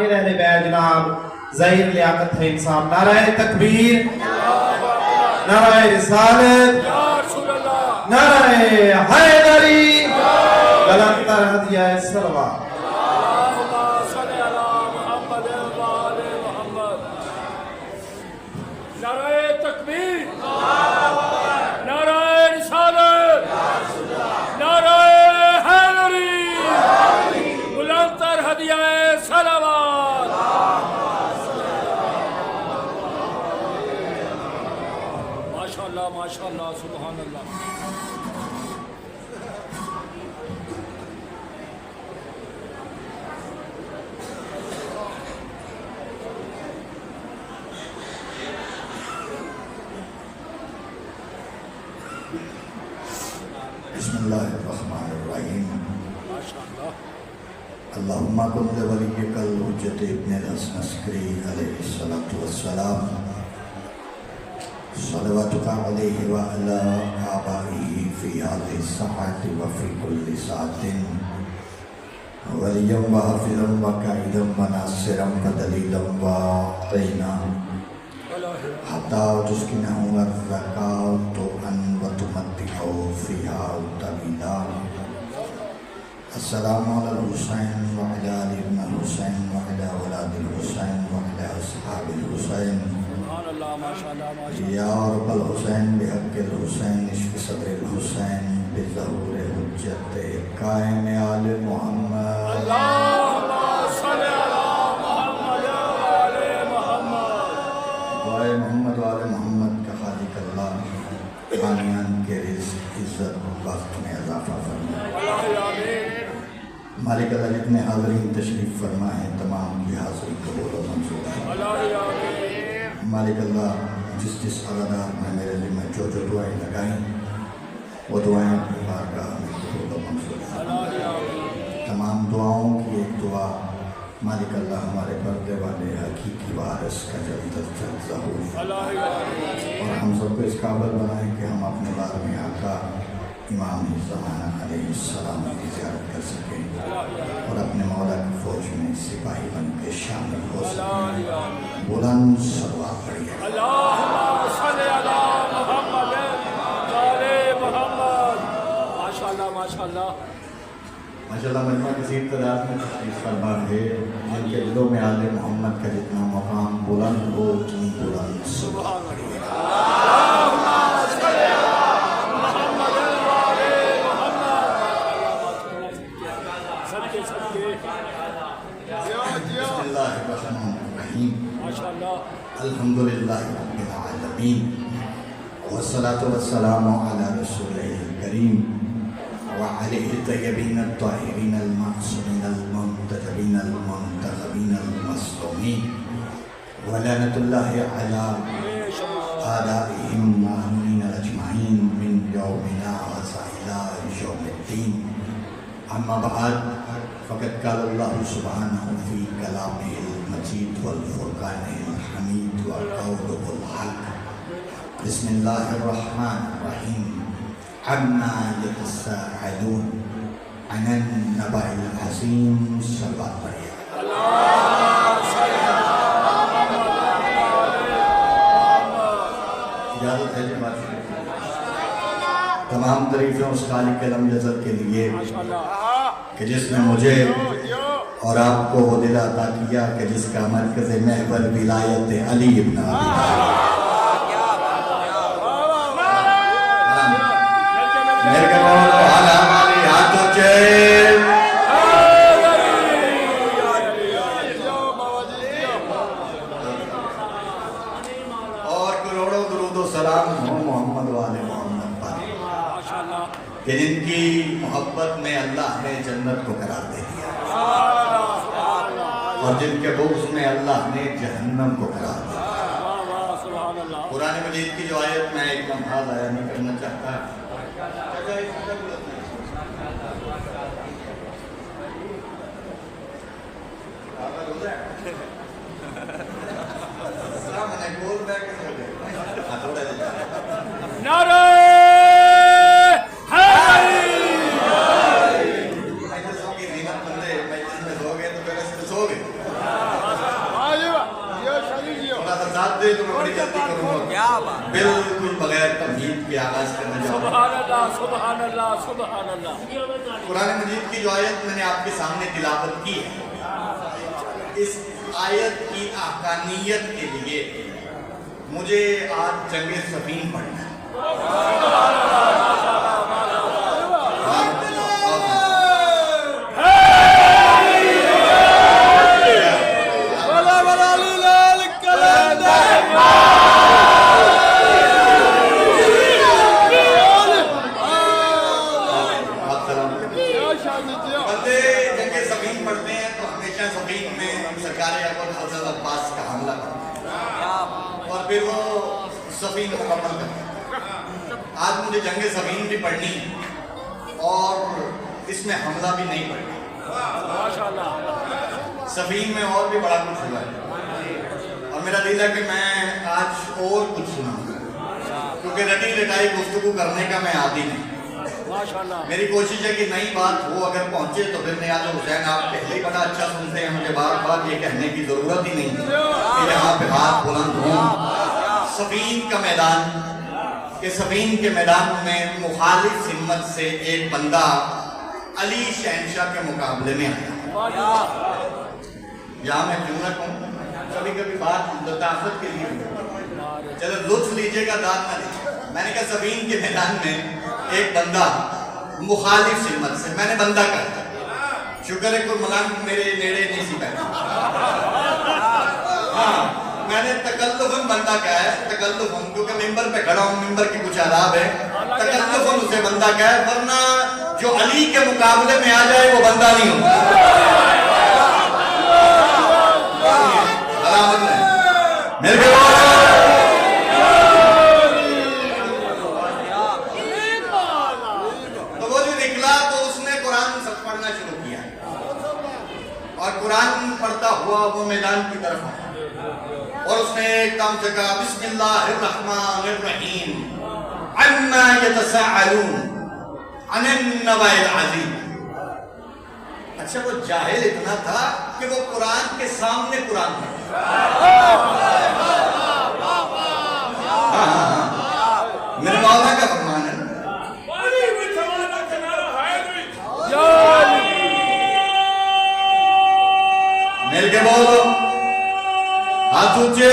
اہل بیت جناب ظہیر لیاقت حلیم صاحب، نعرہ تکبیر، نعرہ رسالت، نعرہ حیدری، بلندتر ہدیہ صلوات۔ ماشاءاللہ سبحان اللہ۔ بسم اللہ الرحمن الرحیم۔ ماشاءاللہ۔ اللہم کن لولیک الحجت ابن الحسن عسکری علیہ السلام صلواتک علیہ وعلا آبائہ فی هذه الساعة وفی کل ساعة ولیا وحافظا وقائدا وناصرا ودلیلا وعینا حتی تسکنہ الرقات وتمتعہ فیہا طویلا۔ السلام علی الحسین وعلی آل ابن الحسین وعلی اولاد الحسین وعلی اصحاب الحسین۔ یا رب الحسین بحق الحسین اشف صدر الحسین بظہور حجت قائم آل محمد۔ اللہم صلی علی محمد وآل محمد۔ دعائے محمد وآل محمد کا خالق اللہ بانیان کے رزق عزت وقت میں اضافہ فرمائے۔ مالک اللہ جتنے حاضرین تشریف فرما ہے تمام کی حاضری قبول و منظور ہے۔ مالک اللہ جس عزادار میں میرے ذمہ جو دعائیں لگائیں وہ دعائیں اپنی بارگاہ میں قبول و منظور ہے۔ تمام دعاؤں کی ایک دعا مالک اللہ ہمارے پردے والے حقیقی وارث کا جلد از جلد ظہور اور ہم سب کو اس قابل بنائیں کہ ہم اپنے بار میں آقا امام زمانہ علیہ السلام کی زیارت کر سکیں اور اپنے مولا کی فوج میں سپاہی بن کے شامل ہو سکیں۔ بلند صلوات پڑھیے۔ اللہم صلی علی محمد وآل محمد۔ ماشاءاللہ ماشاءاللہ ماشاءاللہ مجمع کثیر تعداد میں تشریف فرما ہے جن کے دلوں میں آل محمد کا جتنا مقام بلند ہو اتنی بلند صلوات پڑھیے۔ بسم اللہ الرحمن الرحیم۔ الحمدللہ رب العالمین والصلاة والسلام علی رسولہ الکریم وعلیہ الطیبین الطاہرین المعصومین المنتجبین المنتخبین المظلومین ولعنۃ اللہ علی آدائہم معمولین اجمعین من یومنا وإلی یوم الدین۔ اما بعد فقد قال اللہ سبحانہ فی کلامہ المجید والفرقان الحمید وقولہ الحق۔ بسم اللہ الرحمن الرحیم۔ عما یتساءلون عن النبأ العظیم۔ صلوات پڑھیے۔ اجازت ہے جماعت تمام تعریفیں اس خالق علم جزت کے لیے کہ جس نے مجھے اور آپ کو وہ دل عطا کیا کہ جس کا مرکز محور ولایت علی ابن ابی طالب۔ میرے کے مولا والا ہماری ہاتھوں چیل اور کروڑوں درود و سلام ہو محمد والے محمد پر کہ جن کی محبت میں اللہ نے جنت کو قرار دے دیا اور جن کے بغض میں اللہ نے جہنم کو قرار دیا۔ قرآن مجید کی جو آیت میں ایک لمحہ ضائع نہیں کرنا چاہتا۔ نعرہ مجلسوں کی زینت بندے مجلس میں سو گئے تو پہلے سے سو گئے۔ اجازت دے تو میں بڑی جلدی کروں گا، بالکل بغیر تمہید کے آغاز کرنا چاہوں گا۔ سبحان اللہ سبحان اللہ سبحان اللہ۔ قرآن مجید کی جو آیت میں نے آپ کے سامنے تلاوت کی ہے، اس آیت کی حقانیت کے لیے مجھے آج جنگ صفین پڑھنا ہے۔ بندے جنگ صفین پڑھتے ہیں تو ہمیشہ صفین میں سرکار اول حضرت عباس کا حملہ کرتے ہیں اور پھر وہ صفین مکمل کرتے ہیں۔ آج مجھے جنگ صفین بھی پڑھنی اور اس میں حملہ بھی نہیں پڑھنا۔ ماشاءاللہ صفین میں اور بھی بڑا کچھ ہوا ہے اور میرا دل ہے کہ میں آج اور کچھ سناؤں گا، کیونکہ رٹی رٹائی گفتگو کرنے کا میں عادی نہیں۔ ماشاءاللہ۔ میری کوشش ہے کہ نئی بات ہو، اگر پہنچے تو پھر نیاز حسین آپ پہلے ہی بڑا اچھا سنتے ہیں، مجھے بار بار یہ کہنے کی ضرورت ہی نہیں کہ یہاں پہ ہاتھ بلند ہوں۔ صفین کا میدان، کہ صفین کے میدان میں مخالف ہمت سے ایک بندہ علی شہنشاہ کے مقابلے میں آیا۔ یہاں میں کیوں نہ کہوں، کبھی کبھی بات لطافت کے لیے چلو لطف لیجیے گا، داد نہ لیجیے۔ میں نے کہا صفین کے میدان میں ایک بندہ مخالف ہمت سے، میں نے بندہ کہا، شکر ہے کوئی ملنگ میرے نیڑے نہیں سی بیٹھا۔ ہاں میں نے تکلفاً بندہ کہا ہے، تکلفاً، کیونکہ ممبر پہ کھڑا ہوں، ممبر کی کچھ آداب ہے، تکلفاً اسے بندہ کہا ہے، ورنہ جو علی کے مقابلے میں آ جائے وہ بندہ نہیں ہوتا۔ علامت ہے میرے کے بعد قرآن پڑھتا ہوا وہ میدان کی طرف آیا اور اس نے ایک کام سے کہا، بسم اللہ الرحمن الرحیم عما یتساءلون عن النبأ العظیم۔ اچھا وہ جاہل اتنا تھا کہ وہ قرآن کے سامنے قرآن میرے مولا کا فرمان ہے۔ میرے کے بولو ہاتھ اونچے۔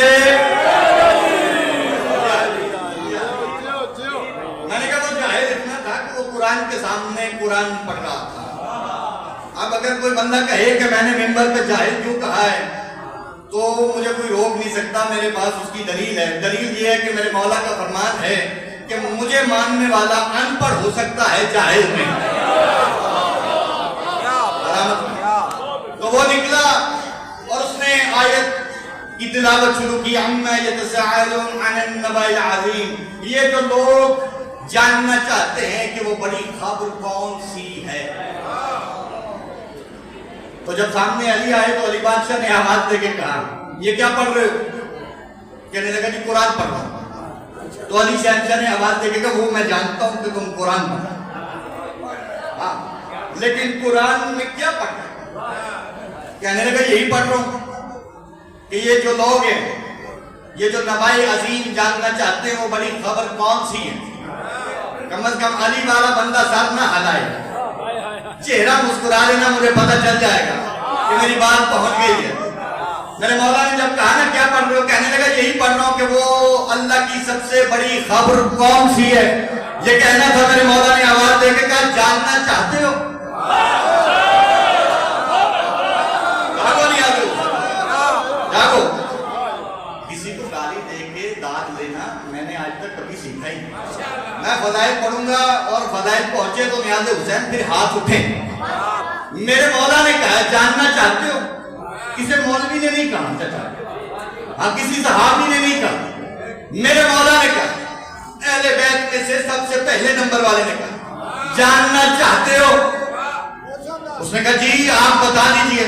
میں نے کہا وہ جاہل اتنا تھا کہ وہ قرآن کے سامنے قرآن پڑھ رہا تھا۔ اب اگر کوئی بندہ کہے کہ میں نے ممبر پہ جاہل کیوں کہا ہے تو مجھے کوئی روک نہیں سکتا، میرے پاس اس کی دلیل ہے۔ دلیل یہ ہے کہ میرے مولا کا فرمان ہے کہ مجھے ماننے والا ان پڑھ ہو سکتا ہے، جاہل نہیں۔ تو وہ نکلا اور اس نے آیت کی تلاوت شروع کی، عما یتساءلون عن النبأ العظیم۔ یہ جو لوگ جاننا چاہتے ہیں کہ وہ بڑی خبر کون سی ہے، تو جب سامنے علی آئے تو علی بادشاہ نے آواز دے کے کہا، یہ کیا پڑھ رہے ہو؟ کہنے لگا جی قرآن پڑھ رہا ہوں۔ تو علی شہنشاہ نے آواز دے کے کہا، وہ میں جانتا ہوں کہ تم قرآن پڑھ رہے ہو، لیکن قرآن میں کیا پڑھ رہے ہو؟ کہنے لگا یہی پڑھ رہا ہوں کہ یہ جو لوگ ہیں، یہ جو نبأ عظیم جاننا چاہتے ہیں وہ بڑی خبر کون سی ہے۔ کم از کم علی والا بندہ سر نہ ہلائے، چہرہ مسکرا لینا، مجھے پتہ چل جائے گا کہ میری بات پہنچ گئی ہے۔ میرے مولا نے جب کہا نا کیا پڑھ رہے ہو، کہنے لگا یہی پڑھ رہا ہوں کہ وہ اللہ کی سب سے بڑی خبر کون سی ہے۔ یہ کہنا تھا، میرے مولا نے آواز دے کے کہا، جاننا چاہتے ہو؟ جاگو۔ کسی کو گالی دے کے داد لینا میں نے آج تک کبھی سیکھا ہی نہیں۔ میں فضائل پڑھوں گا اور فضائل پہنچے تو نیاز حسین پھر ہاتھ اٹھیں۔ میرے مولا نے کہا جاننا چاہتے ہو؟ کسی مولوی نے نہیں کہا چچا، ہاں کسی صحابی نے نہیں کہا، میرے مولا نے کہا، اہل بیت میں سے سب سے پہلے نمبر والے نے کہا جاننا چاہتے ہو؟ اس نے کہا جی آپ بتا دیجئے،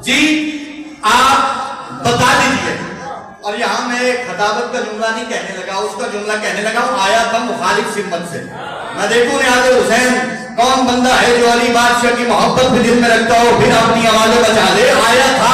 جی آپ بتا دیجئے۔ اور یہاں میں ایک خطابت کا جملہ نہیں کہنے لگا، اس کا جملہ کہنے لگا، وہ آیا تھا مخالف سمت سے۔ میں دیکھوں نیاز حسین کون بندہ ہے جو علی بادشاہ کی محبت بھی دل میں رکھتا ہو، پھر اپنی آوازیں بچا لے۔ آیا تھا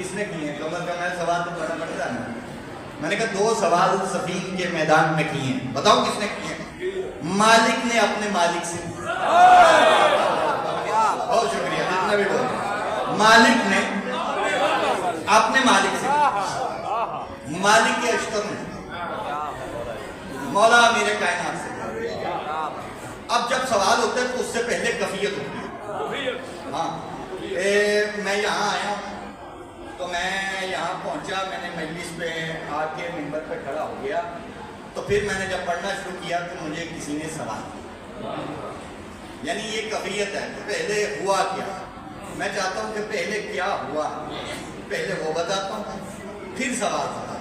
کس نے کیے ہیں؟ کمر کا میں سوال تو بڑا بڑھ جانا. میں نے کہا 2 سوال سفین کے میدان میں کیے ہیں, بتاؤ کس نے کیے ہیں؟ مالک نے اپنے مالک سے. بہت شکریہ, جتنا بھی بول. مالک نے اپنے مالک سے, مالک کے اشتر نے مولا امیر کائنات سے. اب جب سوال ہوتا ہے تو اس سے پہلے کفیت ہوتی ہے. ہاں میں یہاں آیا ہوں تو میں یہاں پہنچا, میں نے مجلس پہ آ کے ممبر پہ کھڑا ہو گیا, تو پھر میں نے جب پڑھنا شروع کیا تو مجھے کسی نے سوال کیا. یعنی یہ کفیت ہے کہ پہلے ہوا کیا. میں چاہتا ہوں کہ پہلے کیا ہوا, پہلے وہ بتاتا ہوں پھر سوال بتاتا ہوں.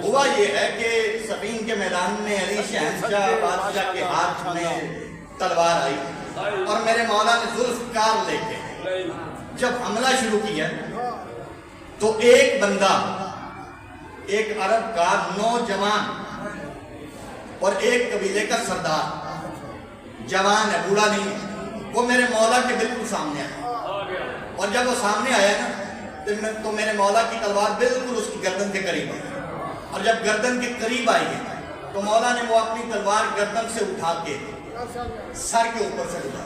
ہوا یہ ہے کہ سفین کے میدان میں علی شہنشاہ بادشاہ کے ہاتھ میں تلوار آئی اور میرے مولا نے ذوالفقار لے کے جب حملہ شروع کیا تو ایک بندہ, ایک عرب کا نوجوان اور ایک قبیلے کا سردار, جوان ہے, بوڑھا نہیں ہے, وہ میرے مولا کے بالکل سامنے آیا. اور جب وہ سامنے آیا نا تو میرے مولا کی تلوار بالکل اس کی گردن کے قریب آئی. اور جب گردن کے قریب آئی ہے تو مولا نے وہ اپنی تلوار گردن سے اٹھا کے سر کے اوپر سے اٹھا.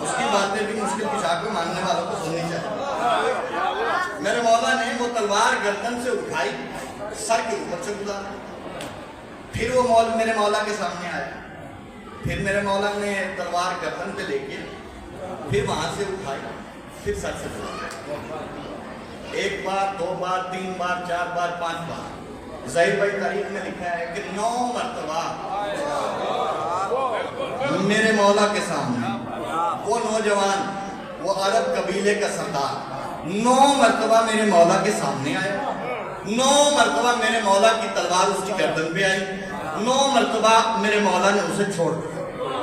اس کی باتیں بھی مشکل کشا کو ماننے والوں کو سننی چاہیے. میرے مولا نے وہ تلوار گردن سے اٹھائی, سر کے اوپر سے گزارا. پھر وہ میرے مولا کے سامنے آیا. پھر میرے مولا نے تلوار گردن پہ لے کے پھر وہاں سے اٹھائی, پھر سر سے گزارا. 1 بار 2 بار 3 بار 4 بار 5 بار. ظاہر بھائی تاریخ میں لکھا ہے کہ 9 مرتبہ میرے مولا کے سامنے وہ نوجوان, وہ عرب قبیلے کا سردار 9 مرتبہ میرے مولا کے سامنے آیا. 9 مرتبہ میرے مولا کی تلوار اس کی گردن پہ آئی. 9 مرتبہ میرے مولا نے اسے چھوڑ دیا.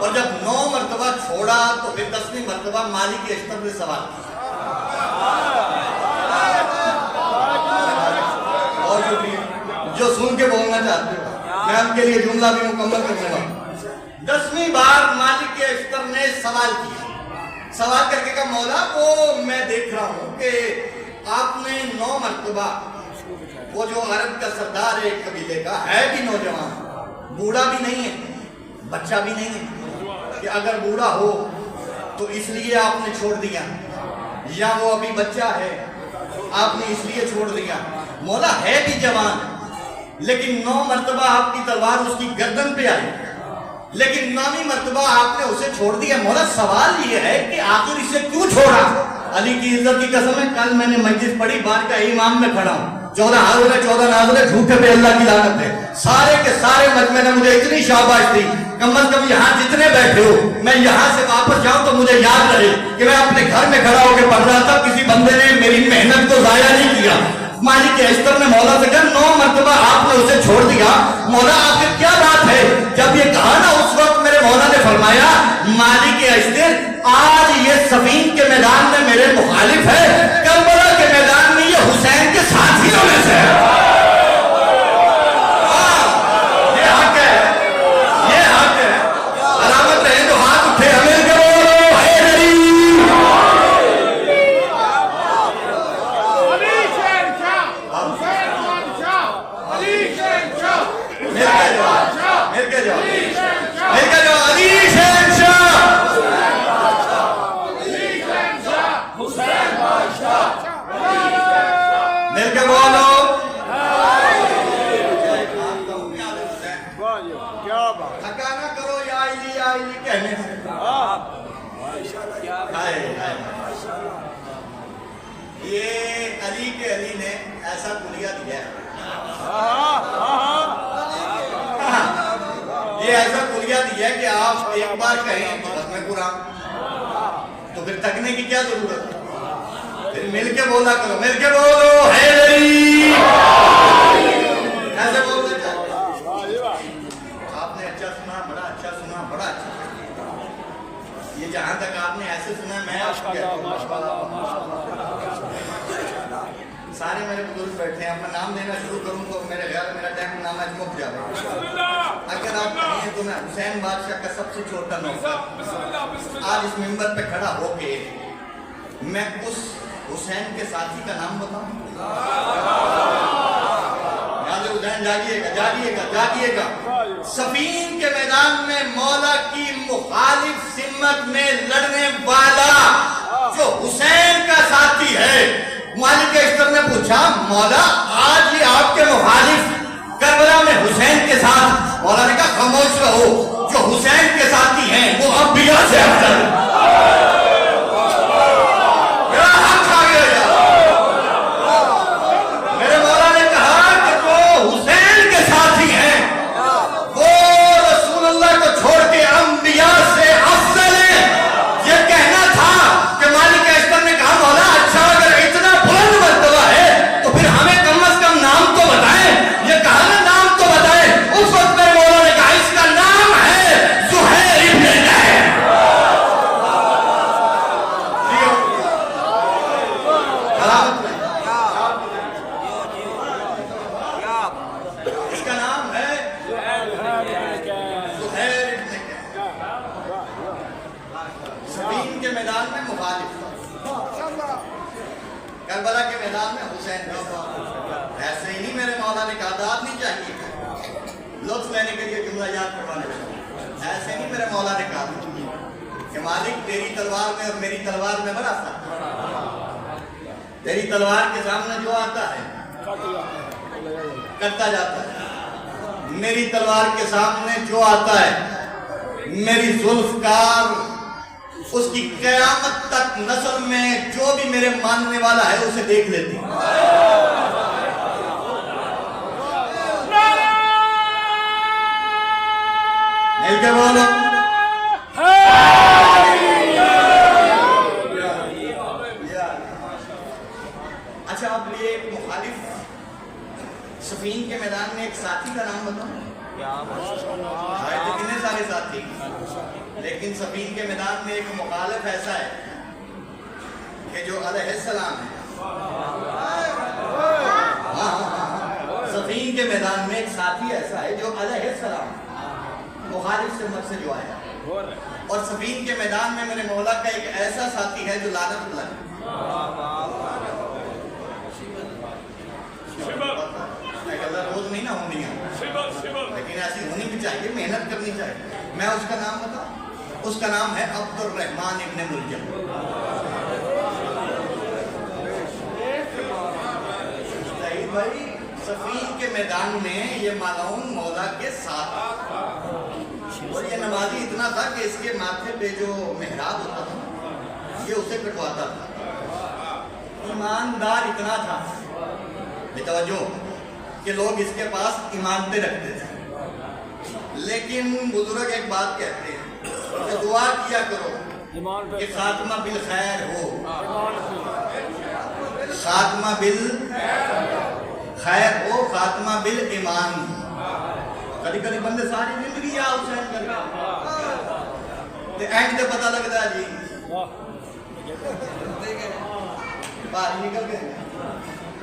اور جب 9 مرتبہ چھوڑا تو پھر 10ویں مرتبہ مالک اشتر نے سوال کیا. اور جو سن کے بولنا چاہتے ہو میں ان کے لیے جملہ بھی مکمل کرنے والا. 10ویں بار مالک اشتر نے سوال کیا. سوال کر کے کہا مولا وہ میں دیکھ رہا ہوں کہ آپ نے 9 مرتبہ وہ جو عرب کا سردار ہے قبیلے کا, ہے بھی نوجوان, بوڑھا بھی نہیں ہے, بچہ بھی نہیں ہے, کہ اگر بوڑھا ہو تو اس لیے آپ نے چھوڑ دیا, یا وہ ابھی بچہ ہے آپ نے اس لیے چھوڑ دیا. مولا ہے بھی جوان لیکن 9 مرتبہ آپ کی تلوار اس کی گردن پہ آئی, لیکن 9ویں مرتبہ آپ نے اسے چھوڑ دیا. مولا سوال یہ ہے کہ آخر اسے کیوں چھوڑا؟ علی کی عزت کی قسم ہے, کل میں نے مجلس پڑھی, بار کا امام میں کھڑا ہوں, 14 حاضر ہے 14 ناظر ہے, جھوٹے پہ اللہ کی لعنت ہے. سارے کے سارے مجمع نے مجھے اتنی شاباش دی, کم از کم یہاں جتنے بیٹھے ہو میں یہاں سے واپس جاؤں تو مجھے یاد رہے کہ میں اپنے گھر میں کھڑا ہو کے پڑھ رہا تھا, کسی بندے نے میری محنت کو ضائع نہیں کیا. مالک اشتر نے مولا سے کہا 9 مرتبہ آپ نے اسے چھوڑ دیا, مولا آخر کیا بات ہے؟ جب یہ کہا نا اس وقت میرے مولا نے فرمایا مالک اشتر آج یہ سفین کے میدان میں میرے مخالف ہے, کربلا کے میدان میں یہ حسین کے ساتھیوں میں سے ہے. یہ حق ہے, یہ حق ہے. علامت رہے جو ہاتھ اٹھے ہمیں کہ بولو حیدری. یہ علی کے علی نے ایسا کلیہ دیا ہے, یہ ایسا کلیہ دیا ہے کہ آپ ایک بار کہیں ختم قرآن تو پھر تکنے کی کیا ضرورت ہے, پھر مل کے بولا کرو, مل کے بولو حیدری. ایسے بولنا چاہتے آپ نے اچھا سنا, بڑا اچھا سنا, بڑا اچھا. یہ جہاں تک آپ نے ایسے سنا میں آپ کو کہتا ہوں سارے میرے بزرگ بیٹھے ہیں, اپنا نام دینا شروع کروں تو میرے خیال میرا ٹائم نام ہے مک جائے. اگر آپ کہیں تو میں حسین بادشاہ کا سب سے چھوٹا نوکر آج اس ممبر پہ کھڑا ہو کے میں اس حسین کے ساتھی کا نام بتاؤں؟ یاد حسین جاگیے گا جاگیے گا جاگیے گا. صفین کے میدان میں مولا کی مخالف سمت میں لڑنے والا جو حسین کا ساتھی ہے. مالک اشتر نے پوچھا مولا آج یہ آپ کے مخالف کربلا میں حسین کے ساتھ. مولا نے کہا خاموش رہو، جو حسین کے ساتھی ہیں وہ انبیاء سے افضل ہیں. میرا حق آ گیا. میرے مولا نے کہا کہ جو حسین کے ساتھی ہیں وہ رسول اللہ کو چھوڑ کے انبیاء سے افضل ہیں. یہ کہنا تھا کہ مالک اشتر نے کہا مولا اچھا اگر اتنا بلند مرتبہ ہے تو پھر ہمیں کم از کم نام تو بتائیں. یہ کہا نا نام تو بتائیں. اس وقت میں مولا نے کہا اس کا نام ہے زہیر ابن زید. اس کا نام ہے زہیر ابن زید. صفین کے میدان میں مخالف، کربلا کے میدان میں حسین. ایسے ہی نہیں میرے مولا نے کہا داد نہیں چاہیے لطف لینے کے لیے جملہ یاد کروانے چاہیے. ایسے نہیں میرے مولا نے کہا کہ مالک تیری تلوار میں اور میری تلوار میں بڑا فرق. تیری تلوار کے سامنے جو آتا ہے کرتا جاتا ہے، میری تلوار کے سامنے جو آتا ہے میری ذوالفقار اس کی قیامت تک نسل میں جو بھی میرے ماننے والا ہے اسے دیکھ لیتی. مل کے بولو. اچھا اب یہ ایک مخالف صفین کے میدان میں ایک ساتھی کا نام بتاؤ. کتنے سارے ساتھی، لیکن صفین کے میدان میں ایک مخالف ایسا ہے کہ جو علیہ السلام ہے. صفین کے میدان میں ایک ساتھی ایسا ہے جو علیہ السلام مخالف سمت سے جو آیا. اور صفین کے میدان میں میرے مولا کا ایک ایسا ساتھی ہے جو لعنت اللہ ہے. روز نہیں نہ ہونی ہے لیکن ایسی ہونی بھی چاہیے، محنت کرنی چاہیے. میں اس کا نام بتاؤں؟ اس کا نام ہے عبد الرحمن ابن ملجم. بھائی صفین کے میدان میں یہ مالعون مولا کے ساتھ، اور یہ نمازی اتنا تھا کہ اس کے ماتھے پہ جو محراب ہوتا تھا یہ اسے کٹواتا تھا. ایماندار اتنا تھا بے توجہ کہ لوگ اس کے پاس ایمانتیں رکھتے تھے. لیکن بزرگ ایک بات کہتے ہیں کہ دعا کیا کرو کہ خاتمہ بالخیر ہو. خاتمہ بالخیر ہو، خاتمہ بالایمان. کبھی کبھی بندے ساری زندگی یا حسین کرتے اینڈ تے پتہ لگتا ہے جی باہر نکل گئے.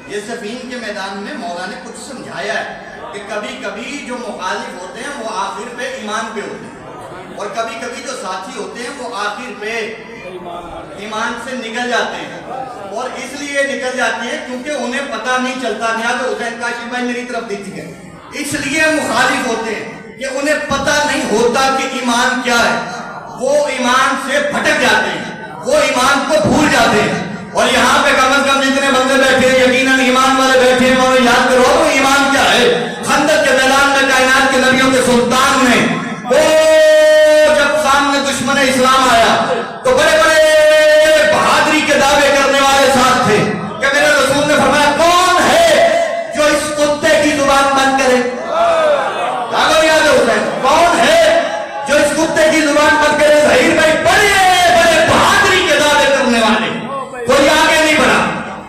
یہ صفین کے میدان میں مولا نے کچھ سمجھایا ہے کہ کبھی کبھی جو مخالف ہوتے ہیں وہ آخر پہ ایمان پہ ہوتے ہیں، اور کبھی کبھی جو ساتھی ہوتے ہیں وہ آخر پہ ایمان سے نکل جاتے ہیں. اور اس لیے نکل جاتے ہیں کیونکہ انہیں پتہ نہیں چلتا. نیاز حسین کاشف بھائی میری طرف دیکھتی ہے، اس لیے مخالف ہوتے ہیں کہ انہیں پتہ نہیں ہوتا کہ ایمان کیا ہے. وہ ایمان سے بھٹک جاتے ہیں، وہ ایمان کو بھول جاتے ہیں. اور یہاں پہ کم از کم جتنے بندے بیٹھے ہیں یقیناً ایمان والے بیٹھے ہیں، انہیں یاد کرو وہ ایمان کیا ہے. خندق کے میدان میں کائنات کے نبیوں کے سلطان نے وہ جب سامنے دشمن اسلام آیا تو بڑے بڑے بہادری کے دعوے کرنے والے ساتھ تھے کہ میرے رسول نے فرمایا کون ہے جو اس کتے کی زبان بند کرے. کون ہے جو اس کتے کی زبان بند کرے؟ ظہیر بھائی بڑے بہادری کے دعوے کرنے والے. کوئی آگے نہیں بڑھا.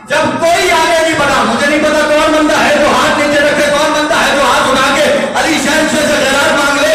جب کوئی آگے نہیں بڑھا، مجھے نہیں پتا کون بندہ ہے جو ہاتھ نیچے رکھے، کون بندہ ہے جو ہاتھ اٹھا کے علی شہنشاہ سے خیرات مانگ لے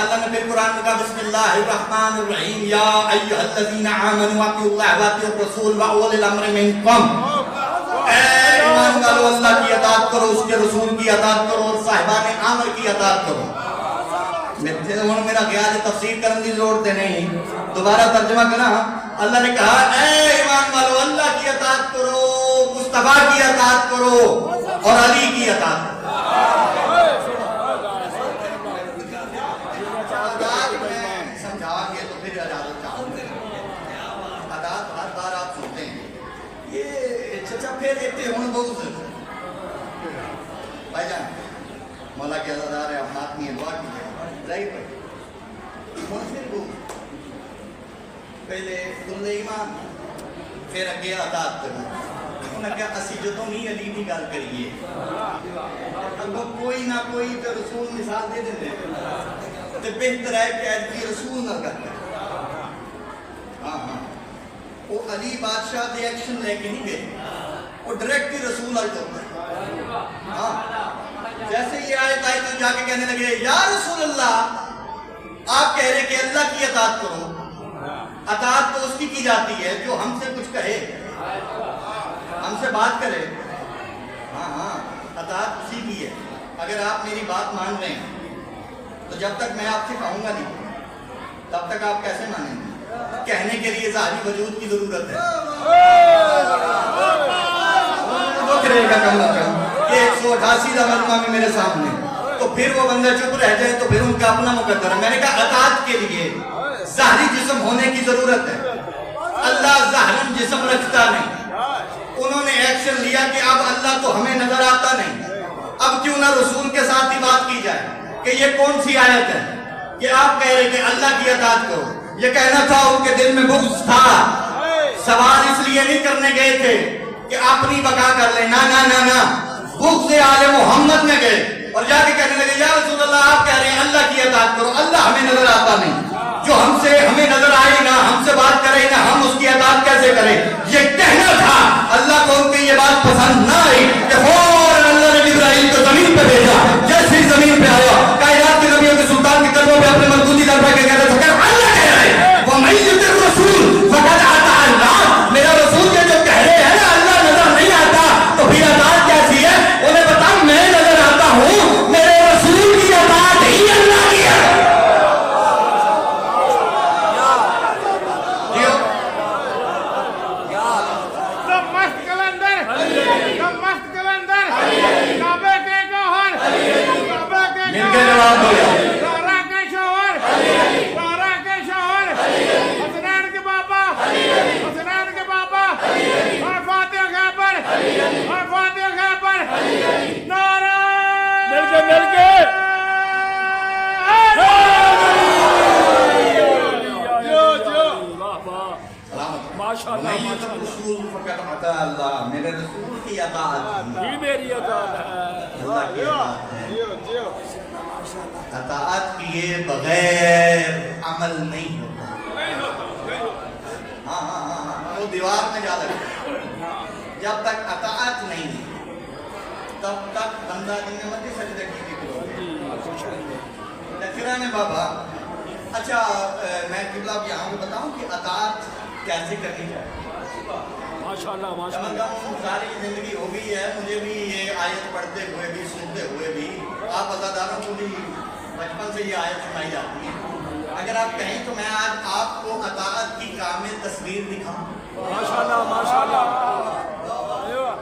اللہ نے پھر قرآن میں کہا بسم اللہ الرحمن الرحیم یا ایھا الذین آمنوا اطیعوا اللہ واطیعوا الرسول واولی الامر منکم، اے ایمان والو اللہ کی اطاعت کرو، اس کے رسول کی اطاعت کرو اور صاحبان امر کی اطاعت کرو۔ میرا خیال ہے تفسیر کرنے کی ضرورت نہیں، دوبارہ ترجمہ کرنا۔ اللہ نے کہا اے ایمان والو اللہ کی اطاعت کرو، مصطفیٰ کی اطاعت کرو اور علی کی اطاعت کرو۔ سمجھا گے تو پھر اجازت چاہوں گے، اطاعت ہر بار آپ سنتے ہیں یہ چچا پھر دیتے ہوں بہت بھائی جان مولا کے عزادار ہے، آپ آدمی دعا کیجیے ظاہر بھائی منصر کو پہلے کل ایمان پھر اگے اطاعت کرنا۔ انہوں نے کہا اسی جدوں نہیں علی کی گل کریے اگوں کوئی نہ کوئی تو رسول مثال دے دیں تو بہتر ہے کہ ایسی رسول نہ کرتے۔ ہاں ہاں وہ علی بادشاہ دے ایکشن لے کے نہیں گئے، وہ ڈائریکٹ ہی رسول آج کرتے ہیں۔ ہاں جیسے یہ آیت آئی تو جا کے کہنے لگے یا رسول اللہ آپ کہہ رہے کہ اللہ کی اطاعت کرو، اطاعت تو اس کی جاتی ہے جو ہم سے کچھ کہے، ہم سے بات کرے۔ ہاں ہاں اطاعت اسی کی ہے، اگر آپ میری بات مان رہے ہیں تو جب تک میں آپ سے کہوں گا نہیں تب تک آپ کیسے مانیں گے؟ کہنے کے لیے ظاہری وجود کی ضرورت ہے۔ کہ 188 مجمع میں میرے سامنے تو پھر وہ بندہ چپ رہ جائے تو پھر ان کا اپنا مقدر ہے۔ میں نے کہا اطاعت کے لیے ظاہری جسم ہونے کی ضرورت ہے، اللہ ظاہراً جسم رکھتا نہیں۔ انہوں نے ایکشن لیا کہ اب اللہ تو ہمیں نظر آتا نہیں، اب کیوں نہ رسول کے ساتھ ہی بات کی جائے کہ یہ کون سی آیت ہے کہ آپ کہہ رہے کہ اللہ کی اطاعت کرو۔ یہ کہنا تھا ان کے دل میں بغض تھا، سوال اس لیے نہیں کرنے گئے تھے کہ اپنی بقا کر لیں، نہ نہ نہ نہ، بغض آل محمد میں گئے اور جا کے کہنے لگے یا رسول اللہ آپ کہہ رہے ہیں اللہ کی اطاعت کرو، اللہ ہمیں نظر آتا نہیں، جو ہمیں نظر آئے نہ ہم سے بات کرے نہ ہم اس کی اطاعت کیسے کریں؟ یہ کہنا تھا۔ اللہ کو ان کی یہ بات پسند نہ آئی کہ فوراً اللہ نے جبرائیل کو زمین پہ بھیجا، جیسے ہی زمین پہ آیا کائنات کے نبیوں کے سلطان کے قدموں پہ اپنے مضبوطی در پہ کے کہتا تھا اللہ کہہ رہے ہیں وَمَن يُطِعِ الرَّسُولَ فَقَدْ أَطَاعَ اللَّهَ، میرا رسول کے جو کہہ رہے ہیں نا اللہ نظر نہیں آتا تو پھر اطاعت کیسی ہے؟ انہیں بتا میں نظر آتا ہوں، میرے رسول کی اطاعت ہی اللہ کی ہے۔ میرے رسول کی اطاعت یہ میری اطاعت ہے، اللہ کی اطاعت کیے بغیر عمل نہیں ہوتا۔ ہاں ہاں ہاں وہ دیوار میں جا لگتا، جب تک اطاعت نہیں تب تک بندہ جنہیں متی سجدہ کی تکرہ میں بابا۔ اچھا میں قبلہ اب یہاں پہ بتاؤں کہ اطاعت کیسے کرنی چاہیے؟ ماشاءاللہ ماشاءاللہ ساری زندگی ہو گئی ہے مجھے بھی یہ آیت پڑھتے ہوئے بھی سنتے ہوئے بھی، آپ عزاداروں کو بھی بچپن سے یہ آیت سنائی جاتی ہے۔ اگر آپ کہیں تو میں آج آپ کو اطاعت کی کامل تصویر دکھاؤں، ماشاءاللہ ماشاءاللہ،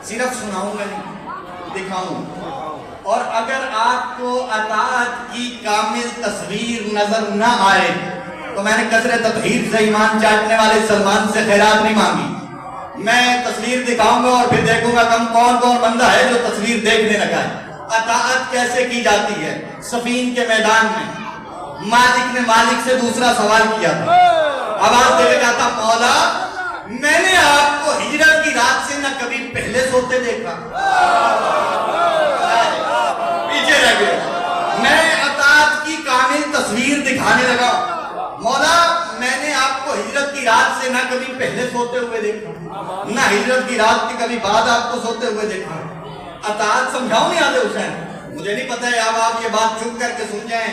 صرف سناؤں گا نہیں دکھاؤں، اور اگر آپ کو اطاعت کی کامل تصویر نظر نہ آئے تو میں نے کثرت تطہیر سے ایمان چاٹنے والے سلمان سے خیرات نہیں مانگی۔ میں تصویر دکھاؤں گا اور پھر دیکھوں گا کون کون بندہ ہے جو تصویر دیکھنے لگا ہے۔ اطاعت کیسے کی جاتی ہے؟ صفین کے میدان میں مالک نے مالک سے دوسرا سوال کیا تھا، آواز دے کے کہا تھا مولا میں نے آپ کو ہجرت کی رات سے نہ کبھی پہلے سوتے دیکھا، پیچھے رہ گئے۔ میں اطاعت کی کامل تصویر دکھانے لگا، مولا میں نے آپ کو ہجرت کی رات سے نہ کبھی پہلے سوتے ہوئے دیکھا نہ ہجرت کی رات کے کبھی بعد آپ کو سوتے ہوئے دیکھا۔ اطاعت سمجھاؤں نہیں آتے حسین، مجھے نہیں پتا ہے اب آپ یہ بات چپ کر کے سن جائیں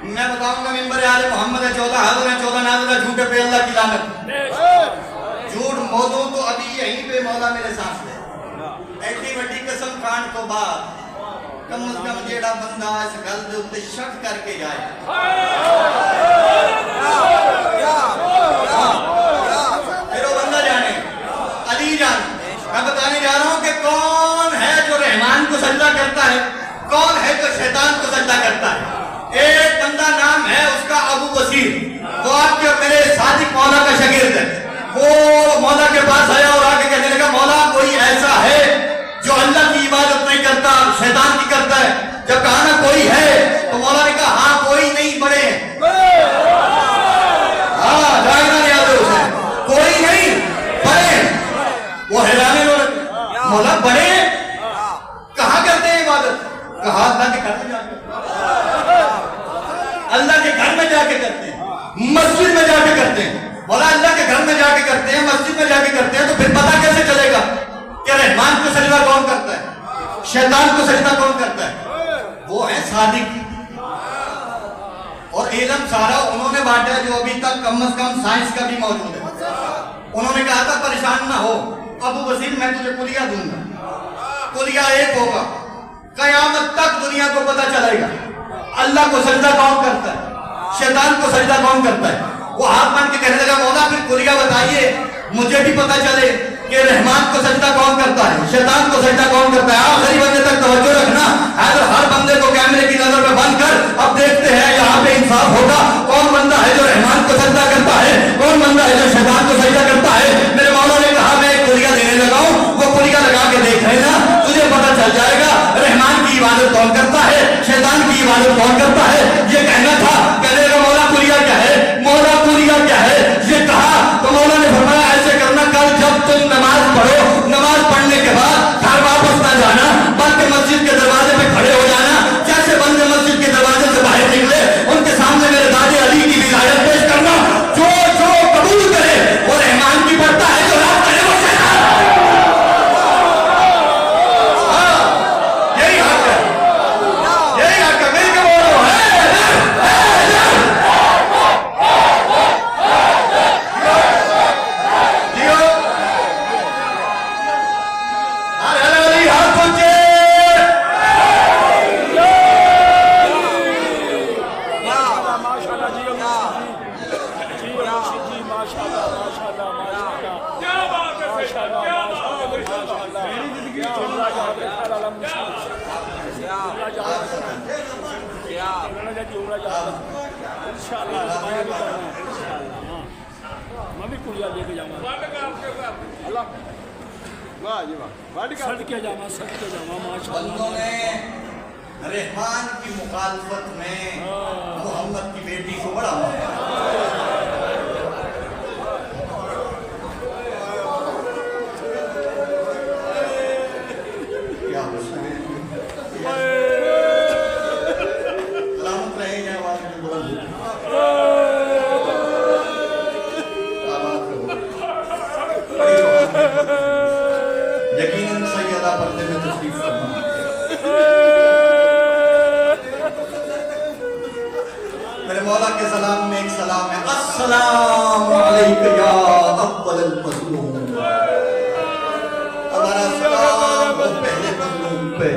میں بتاؤں گا منبر آل محمد ہے 14 حاضر ہیں 14 نازل ہے جھوٹے پہ اللہ کی لعنت جھوٹ موضوع تو ابھی یہیں پہ مولا میرے ساتھ ہے ایڈی وڈی قسم کھان تو بعد کم از کم جیڑا بندہ اس گل دے اوتے شک کر کے جائے پھر وہ بندہ جانے علی جان میں بتانے جا رہا ہوں کہ کون ہے جو رحمان کو سجدہ کرتا ہے کون ہے جو شیطان کو سجدہ کرتا ہے ایک بندہ نام ہے اس کا ابو بصیر وہ آپ کے میرے صادق مولا کا شاگرد ہے وہ مولا کے پاس آیا اور آگے کہنے لگا مولا کوئی ایسا ہے جو اللہ کی عبادت نہیں کرتا شیطان کی کرتا ہے جب کہا نا کوئی ہے تو مولا نے کہا ہاں کوئی نہیں بڑے ہاں جائنا یاد ہے اسے کوئی نہیں بڑے وہ حیرانے لوگ مولا بڑے کہاں کرتے ہیں عبادت کہا اللہ کے گھر میں جا کے اللہ کے گھر میں جا کے کرتے ہیں مسجد میں جا کے کرتے ہیں مولا اللہ کے گھر میں جا کے کرتے ہیں مسجد میں جا کے کرتے ہیں تو پھر پتہ کیسے چلے گا کہ رحمان کو سجدہ کون کرتا ہے شیطان کو سجدہ کون کرتا ہے وہ ہے صادق اور علم سارا انہوں نے بانٹا جو ابھی تک کم از کم سائنس کا بھی موجود ہے انہوں نے کہا تھا پریشان نہ ہو ابو بصیر میں تجھے کلیہ دوں گا کلیہ ایک ہوگا قیامت تک دنیا کو پتہ چلے گا اللہ کو سجدہ کون کرتا ہے شیطان کو سجدہ کون کرتا ہے وہ ہاتھ مان کے کہنے لگا مولا پھر کلیہ بتائیے مجھے بھی پتہ چلے کہ رحمان کو سجدہ کون کرتا ہے شیطان کو سجدہ کون کرتا ہے آخری بندے تک توجہ رکھنا ہر بندے کو کیمرے کی نظر میں بند کر اب دیکھتے ہیں یہاں پہ انصاف ہوگا کون بندہ ہے جو رحمان کو سجدہ کرتا ہے کون بندہ ہے جو شیطان کو سجدہ کرتا ہے میرے مولا نے کہا میں ایک کلیہ دینے لگا ہوں وہ کلیہ لگا کے دیکھ رہے نا تجھے پتہ چل جائے گا رحمان کی عبادت کون کرتا ہے شیطان کی عبادت کون کرتا ہے یہ کہنا تھا کہنے لگا مولا کلیہ کیا ہے مولا کلیہ کیا ہے یہ کہا تو مولا نے فرمایا ایسے کرنا کل جب تم نماز پڑھو نماز پڑھنے کے بعد گھر واپس نہ جانا بلکہ مسجد کے دروازے پہ کھڑے ہو جانا جیسے بندے مسجد کے دروازے سے باہر نکلے ان کے سامنے میرے دادے علی کی ولایت پیش کرنا جو جو قبول کرے وہ رحمان کی پڑھتا ہے جو رات کرے وہ شیطان یہی حق ہے مل کے بولو میں بھی کلیہ لے کے جاؤں گا صدقے جاؤں ماشاء بندوں نے رحمان کی مخالفت میں محمد کی بیٹی کو بڑا کیا سلامت رہے ہیں یقیناً سیدہ پردے میں تشریف فرما میرے مولا کے سلام میں ایک سلام ہے السلام علیکم یا اول المظلوم ہمارا سلام وہ پہلے مظلوم پہ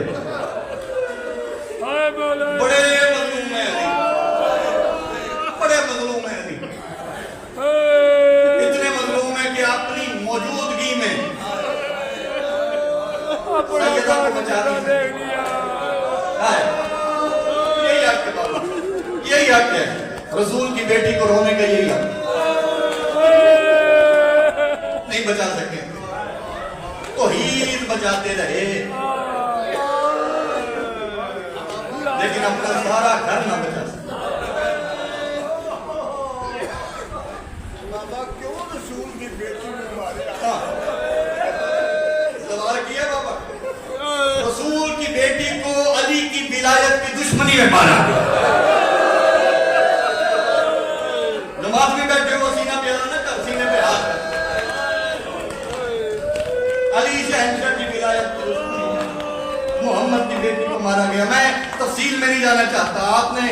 بڑے مظلوم ہیں بڑے مظلوم ہیں اتنے مظلوم ہیں کہ اپنی موجودگی میں سیدہ کو بچا دی یہی حق ہے بابا یہی حق ہے رسول کی بیٹی کو رونے کا یہی حق نہیں بچا سکے توحید بچاتے رہے لیکن اپنا سارا گھر نہ بچا سکے بابا کیوں رسول کی بیٹی نے مارا سوال کیا بابا رسول کی بیٹی کو علی کی ولایت کی دشمنی میں مارا نماز میں بیٹھے وہ سینہ پہ نہ کر سینے پہ ہاتھ علی سے ہمشہ کی ولایت کی دشمنی محمد کی بیٹی کو مارا گیا میں تفصیل میں نہیں جانا چاہتا آپ نے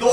2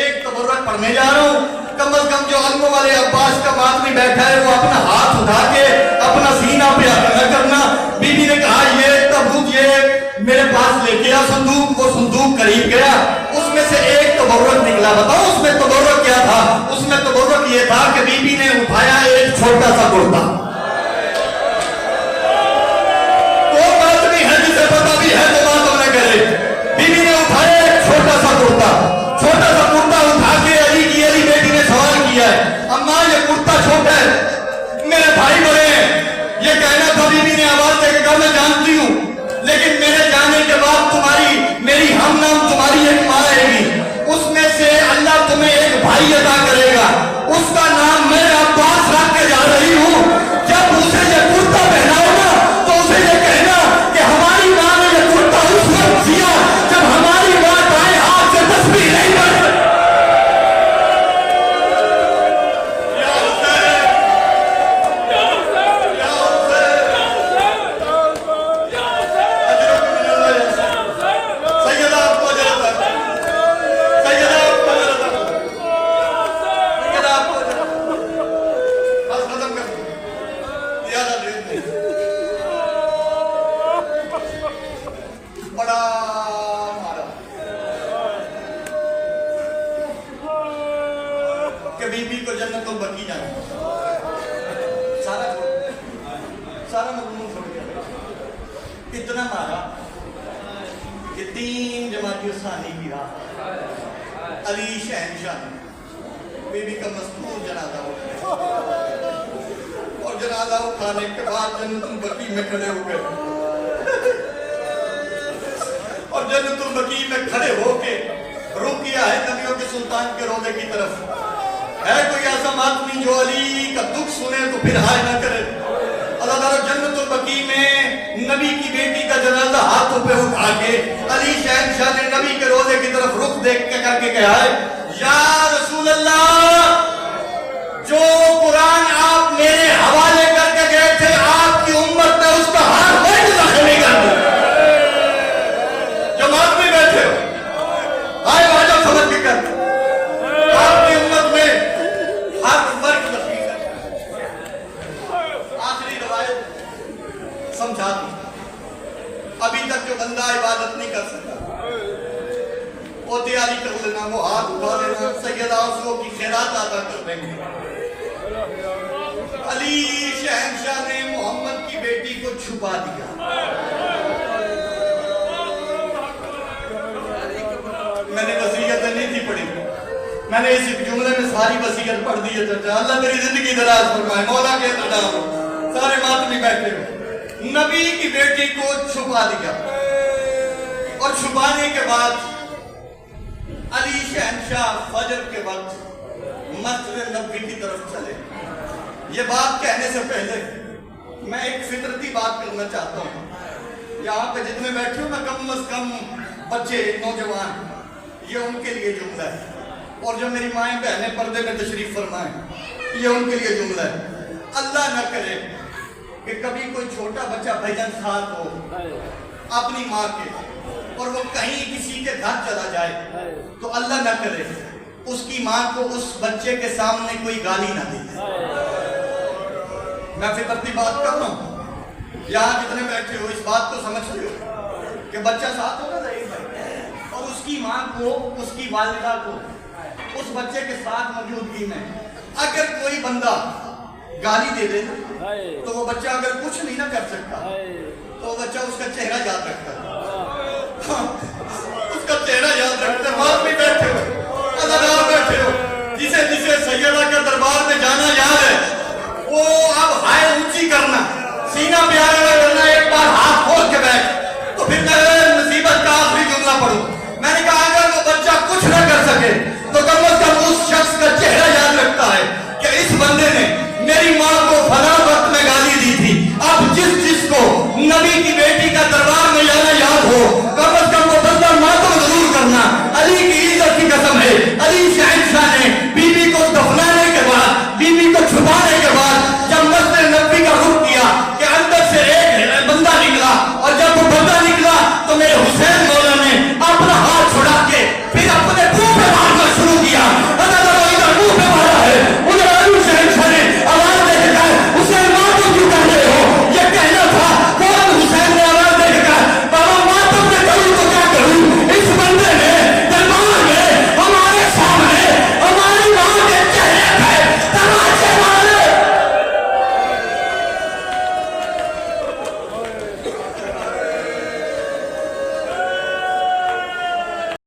ایک تبرک پڑھنے جا رہا ہوں. کم از کم جو علموں والے عباس کا ماتمی بیٹھا ہے وہ اپنا ہاتھ اٹھا کے اپنا سینہ پہ نہ کرنا. بی بی نے کہا یہ تابوت یہ میرے پاس لے کے آ صندوق. وہ صندوق قریب گیا, اس میں سے ایک تبرک نکلا. بتاؤ اس میں تبرک کیا تھا؟ اس میں تبرک یہ تھا کہ بی بی نے اٹھایا ایک چھوٹا سا کرتا. وہ ماتمی ہے جسے پتا بھی ہے تو بات نہ کرے. بی بی نے اٹھایا ایک چھوٹا سا کرتا. چھوٹا سا کرتا اٹھا کے علی بیٹی نے سوال کیا ہے, اماں یہ کرتا چھوٹا ہے, میرے بھائی بڑے ہیں. یہ کہنا تھا بی بی نے آواز دے کے کہا میں جانتی ہوں, لیکن میرے جانے کے بعد تمہاری میری ہم نام تمہاری ایک ماں رہے گی, اس میں سے اللہ تمہیں ایک بھائی عطا کرے گا, اس کا نام میں عباس رکھ کے جا رہی ہوں. جب اسے یہ کرتا پہناؤ نا تو اسے یہ کہنا کہ ہماری ماں نے یہ کرتا اس وقت دیا جب ہماری ماں دائیں ہاتھ سے تسبیح نہیں پڑھ. اتنا مارا کہ 3 جمادی الثانی کی رات علی شہنشاہ نے بی بی کا مستور جنازہ اٹھایا, اور جنازہ اٹھانے کے بعد جنت البقیع میں کھڑے ہو گئے, اور جنت البقیع میں کھڑے ہو کے رخ کیا ہے نبیوں کے سلطان کے روضے کی طرف. ہے کوئی ایسا ماتمی جو علی کا دکھ سنے تو پھر ہائے نہ کرے؟ اللہ تعالیٰ جنت البقیع میں نبی کی بیٹی کا جنازہ ہاتھوں پہ اٹھا کے علی شہنشاہ نے نبی کے روضے کی طرف رخ دیکھ کے کر کے کہا ہے, یا رسول اللہ, جو قرآن آپ میرے حوالے کر کے گئے تھے آپ کی امت نے اس کا ہاتھ میں داخل نہیں کر دیا. جماعت میں بیٹھے ہو, آئے واجہ سمجھ کے کر آپ کی امت میں ہر فرق نصیب ہے. آخری روایت سمجھا دی. ابھی تک جو بندہ عبادت نہیں کر سکتا وہ تیاری کر لینا, وہ ہاتھ اٹھا لینا, سیدہ آسو کی خیرات ادا کر دیں گے. علی شہنشاہ نے محمد کی بیٹی کو چھپا دیا. میں نے وصیتیں نہیں تھی پڑھی, میں نے اس جملے میں ساری وصیت پڑھ دی ہے. اللہ میری زندگی دراز فرمائے, مولا کے اقتدار ہو. سارے ماتمی بیٹھے ہو. نبی کی بیٹی کو چھپا دیا, اور چھپانے کے بعد علی شہنشاہ فجر کے وقت مسجد نبوی کی طرف چلے. یہ بات کہنے سے پہلے میں ایک فطرتی بات کرنا چاہتا ہوں. یہاں پہ جتنے بیٹھے ہو نا, کم از کم بچے, نوجوان, یہ ان کے لیے جملہ ہے. اور جو میری مائیں بہنیں پردے میں تشریف فرمائیں, یہ ان کے لیے جملہ ہے. اللہ نہ کرے کہ کبھی کوئی چھوٹا بچہ بھجن ساتھ ہو اپنی ماں کے, اور وہ کہیں کسی کے گھر چلا جائے تو اللہ نہ کرے اس کی ماں کو اس بچے کے سامنے کوئی گالی نہ دے. میں فطرتی بات کر رہا ہوں. یہاں جتنے بیٹھے ہو اس بات کو سمجھ رہے ہو کہ بچہ ساتھ ہوگا ضعیف ہے, اور اس کی ماں کو, اس کی والدہ کو اس بچے کے ساتھ موجودگی میں اگر کوئی بندہ گالی دے دے تو وہ بچہ اگر کچھ نہیں نہ کر سکتا تو وہ بچہ اس کا چہرہ یاد رکھتا ہے. اس کا چہرہ یاد رکھتا ہے. بات میں بیٹھے ہو, اللہ